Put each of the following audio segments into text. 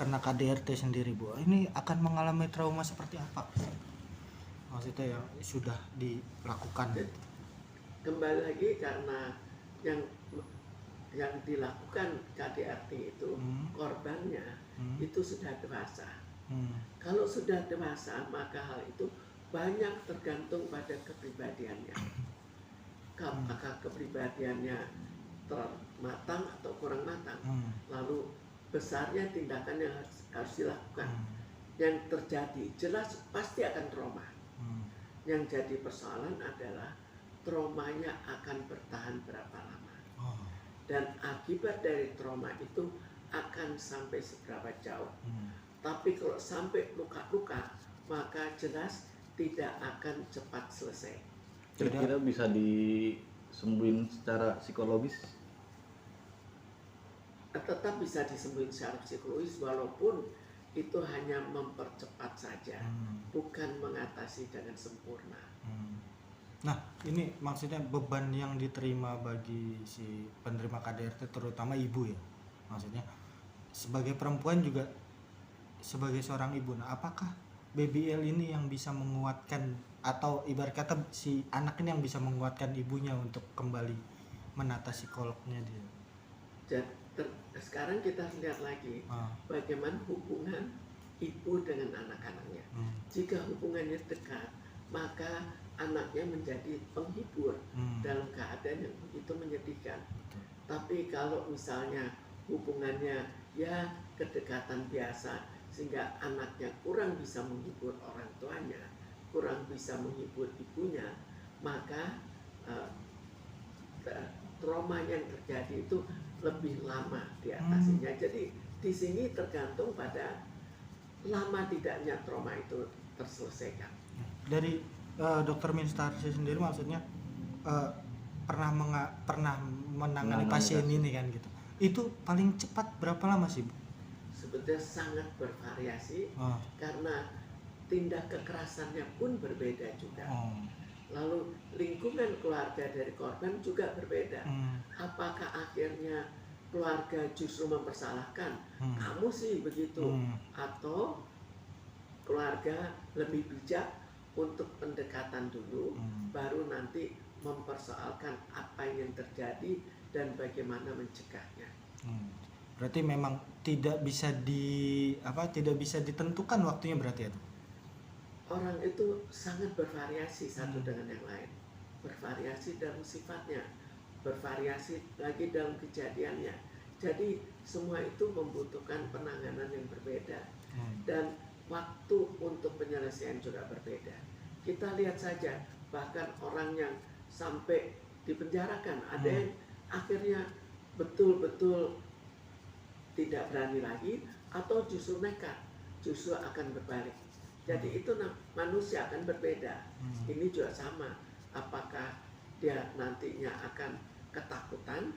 peternak KDRT sendiri, Bu, ini akan mengalami trauma seperti apa? Maksudnya yang sudah dilakukan. Kembali lagi karena yang dilakukan KDRT itu korbannya itu sudah dewasa. Kalau sudah dewasa, maka hal itu banyak tergantung pada kepribadiannya. Apakah kepribadiannya termatang atau kurang matang, lalu besarnya tindakan yang harus dilakukan. Yang terjadi jelas pasti akan trauma. Yang jadi persoalan adalah traumanya akan bertahan berapa lama, dan akibat dari trauma itu akan sampai seberapa jauh. Tapi kalau sampai luka-luka, maka jelas tidak akan cepat selesai. Kira-kira bisa disembuhin secara psikologis? Tetap bisa disembuhin secara psikologis, walaupun itu hanya mempercepat saja, bukan mengatasi dengan sempurna. Nah, ini maksudnya beban yang diterima bagi si penerima KDRT, terutama ibu ya. Maksudnya sebagai perempuan juga, sebagai seorang ibu, nah apakah BBL ini yang bisa menguatkan, atau ibarat kata si anak ini yang bisa menguatkan ibunya untuk kembali menata psikolognya dia? Sekarang kita lihat lagi bagaimana hubungan ibu dengan anak-anaknya. Jika hubungannya dekat, maka anaknya menjadi penghibur dalam keadaan yang begitu menyedihkan. Tapi kalau misalnya hubungannya ya kedekatan biasa, sehingga anaknya kurang bisa menghibur orang tuanya, kurang bisa menghibur ibunya, maka trauma yang terjadi itu lebih lama diatasinya. Jadi di sini tergantung pada lama tidaknya trauma itu terselesaikan. Dari Dokter Minstarsi sendiri, maksudnya pernah menangani pasien ini kan gitu. Itu paling cepat berapa lama sih, Bu? Sebetulnya sangat bervariasi karena tindak kekerasannya pun berbeda juga. Lalu lingkungan keluarga dari korban juga berbeda. Apakah akhirnya keluarga justru mempersalahkan, kamu sih begitu, atau keluarga lebih bijak untuk pendekatan dulu, baru nanti mempersoalkan apa yang terjadi dan bagaimana mencegahnya. Berarti memang tidak bisa ditentukan waktunya berarti ya? Orang itu sangat bervariasi satu dengan yang lain, bervariasi dalam sifatnya, bervariasi lagi dalam kejadiannya. Jadi semua itu membutuhkan penanganan yang berbeda, dan waktu untuk penyelesaian juga berbeda. Kita lihat saja, bahkan orang yang sampai dipenjarakan, ada yang akhirnya betul-betul tidak berani lagi, atau justru nekat, justru akan berbalik. Jadi itu manusia akan berbeda. Ini juga sama. Apakah dia nantinya akan ketakutan,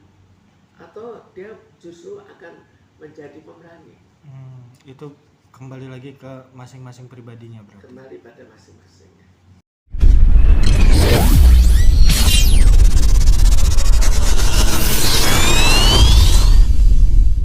atau dia justru akan menjadi pemberani? Itu kembali lagi ke masing-masing pribadinya berarti. Kembali pada masing-masingnya.